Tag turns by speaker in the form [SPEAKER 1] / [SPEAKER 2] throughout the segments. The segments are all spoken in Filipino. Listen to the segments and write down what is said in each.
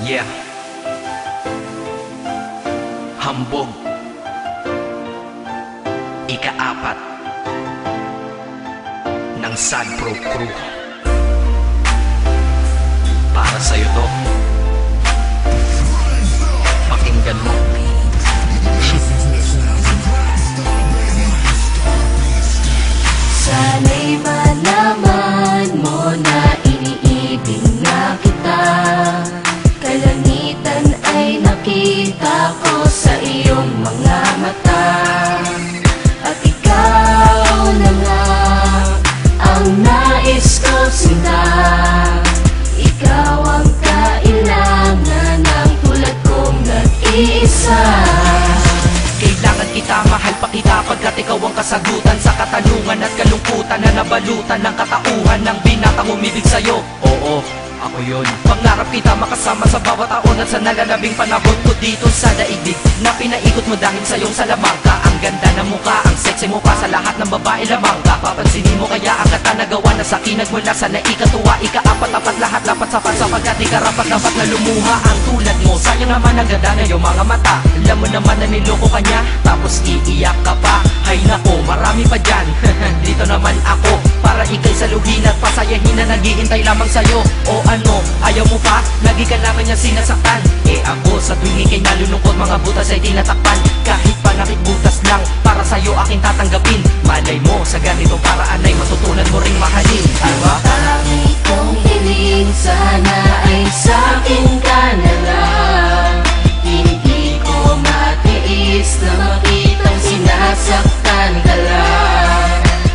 [SPEAKER 1] Yeah. Hambog. Ika-4 ng Sad Pro Crew. Para sa'yo to. Pakinggan mo.
[SPEAKER 2] Sana'y malaman mo na iniibig na kita. Kalangitan ay nakita ko sa iyong mga mata. At ikaw na nga ang nais ko sinta. Ikaw ang kailangan ng tulad kong nag-iisa.
[SPEAKER 1] Kailangan kita, mahal pa kita pagkat ikaw ang kasagutan sa katanungan at kalungkutan na nabalutan ng katauhan ng binatang umibig sa'yo. Oo, ako yun. Pangarap kita makasama sa bawat taon at sa nalalabing panahon ko dito sa daigdig na pinaikot mo dahil sa iyong salamangka. Ang ganda ng mukha, ang sexy mo pa sa lahat ng babae lamang ka. Papansinin mo kaya ang katanagawa na sa akin nagmula sa naikatuwa. Ika-4 lahat dapat sapat sapagkat ikarapat dapat na lumuha ang tulad mo. Sayang naman ang ganda na iyong mga mata. Alam mo naman na niloko ka niya, tapos iiyak ka pa. Hay nako, marami pa dyan. Dito naman ako para ikay saluhin at pasayahin na naghihintay lamang sa'yo. O ano, ayaw mo pa? Lagi ka naman niya sinasaktan. Eh ako sa tuwing ikay nalulungkot, mga butas ay tinatakpan. Kahit panakit butas lang, para sa'yo aking tatanggapin. Malay mo, sa ganitong paraan ay matutunan mo ring mahalin, diba?
[SPEAKER 2] Tangi kong hiling, sana ay sa'kin ka na lang. Hindi ko matiis na makitang sinasaktan ka lang.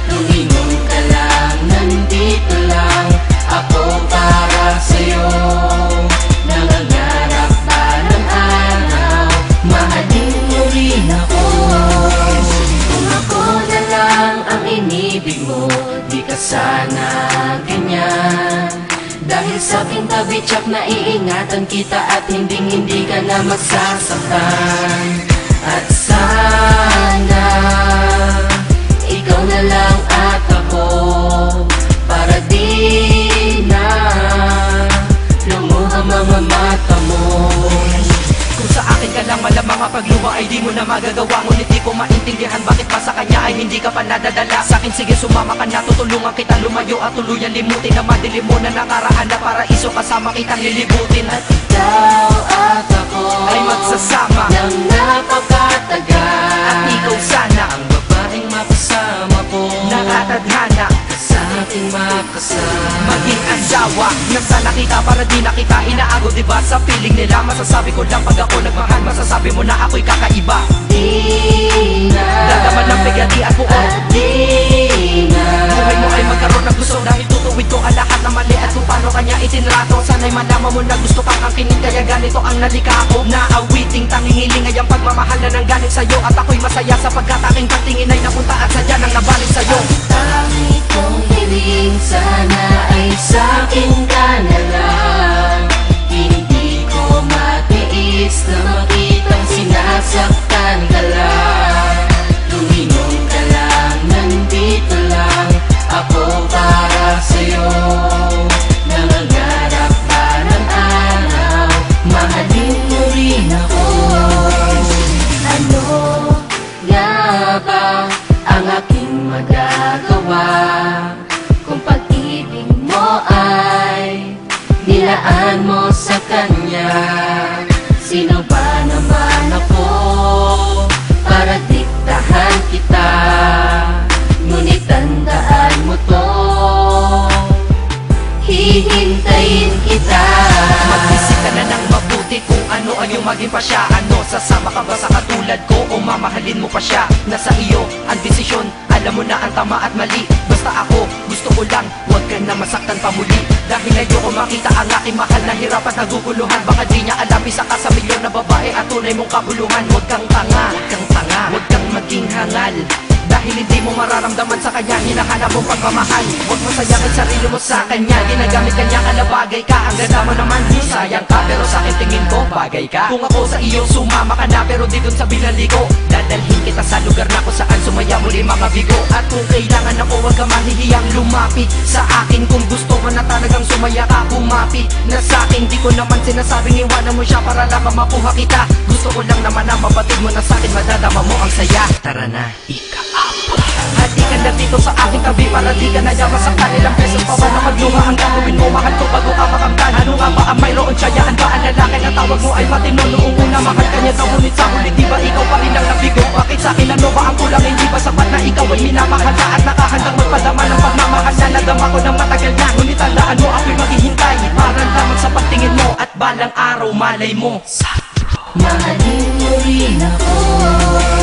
[SPEAKER 2] Lumingon ka lang, nandito lang ako para sa'yo. Nangangarap pa ng araw, mahalin mo rin ako. Kung ako na lang ang inibig mo, di ka sana ganyan. Dahil sa aking tabi tsak na iingatan kita at hindi ka na masasaktan. At sana ikaw na lang at ako, para di na lumuha mga mata mo.
[SPEAKER 1] Kung sa akin ka lang malamang ang pagluwa ay di mo na magagawa. Ngunit di ko maintindihan bakit pa sa kanya ay hindi ka pa nadadala. Sa akin sige sumama ka na, tutulungan kita lumayo at tuluyan limutin na madilim mo na nakaraan na paraiso kasama kitang lilibutin.
[SPEAKER 2] At ikaw at ako
[SPEAKER 1] ay magsasama
[SPEAKER 2] ng napakatagal.
[SPEAKER 1] at ikaw sana
[SPEAKER 2] ang babaeng mapasama ko,
[SPEAKER 1] nakatadhana
[SPEAKER 2] sa ating makasama.
[SPEAKER 1] maging asawa na sana kita para di na kita inaago. Diba sa piling nila masasabi ko lang pag ako nagmahal, masasabi mo na ako'y kakaiba.
[SPEAKER 2] Di na
[SPEAKER 1] Dalaman ng bigati at buo,
[SPEAKER 2] at di na
[SPEAKER 1] buhay mo ay magkaroon ng gusto dahil tutuwid ko ang lahat ng mali at kung paano kanya itinrato. Sana'y malaman mo na gusto kang angkinin kaya ganito ang nalika ko. Naawiting tanging ay ang pagmamahal na nanggaling sa'yo at ako'y masaya sapagkat aking pagtingin ay napunta at sadya nang nabalik sa'yo.
[SPEAKER 2] tangi kong hiling, sana ay sa'kin ka na lang. Hindi ko matiis na makitang sinasaktan ka lang. Lumingon ka lang, nandito lang ako para sa'yo. Nangangarap pa ng araw, mahalin mo rin ako. Ano nga ba ang aking magagawa kung pag-ibig mo ay nilaan mo sa kanya? Sino ba naman ako para diktahan kita? Ngunit tandaan mo to, hihintayin kita.
[SPEAKER 1] Mag-isip ka na ng mabuti kung ano ang iyong maging pasya. Ano, sasama ka ba sa katulad ko o mamahalin mo pa siya? Nasa iyo ang desisyon, alam mo na ang tama at mali. Basta ako, gusto ko lang, huwag ka na masaktan pa muli. Dahil ayoko makita ang aking mahal na hirap at naguguluhan. Baka di niya alam, isa ka sa milyon na babae at tunay mong kabuluhan. Huwag kang tanga, huwag kang tanga, huwag kang maging hangal. Dahil hindi mo mararamdaman sa kanya hinahanap mong pagmamahal. Huwag mo sayangin sarili mo sa kanya, ginagamit kanya ka na bagay ka. Ang ganda mo naman, sayang ka, pero sa akin tingin ko bagay ka. Kung ako sa iyo sumama ka na, pero di dun sa binaligo, dadalhin kita sa lugar na kung saan sumaya muli mga bigo. At kung kailangan ako, huwag ka mahihiyang lumapit sa akin. Kung gusto mo na talagang sumaya ka, bumapit na sa akin. Di ko naman sinasabing iwanan mo siya para lang makuha kita. Gusto ko lang naman na mabatid mo na sa akin, madadama mo ang saya. Tara na, ika-up. Hati ka na dito sa aking tabi para di ka nayaman sa kanilang beses pa ba na magluha. Ang gagawin mo, mahal ko bago ka makamtan. Ano nga ba ang mayroon tsayaan ba ang lalaki na tawag mo ay matino? Noong una mahal ka niya daw, ngunit sa huli di ba ikaw pa rin ang nabigo? Bakit sa akin ano ba ang kulang? Hindi ba sapat na ikaw ay minamahal na at nakahandang magpadama ng pagmamahal na nadama ko ng matagal na? Ngunit tandaan mo ako'y maghihintay para lamang sa pagtingin mo at balang araw malay mo
[SPEAKER 2] mahalin mo rin ako.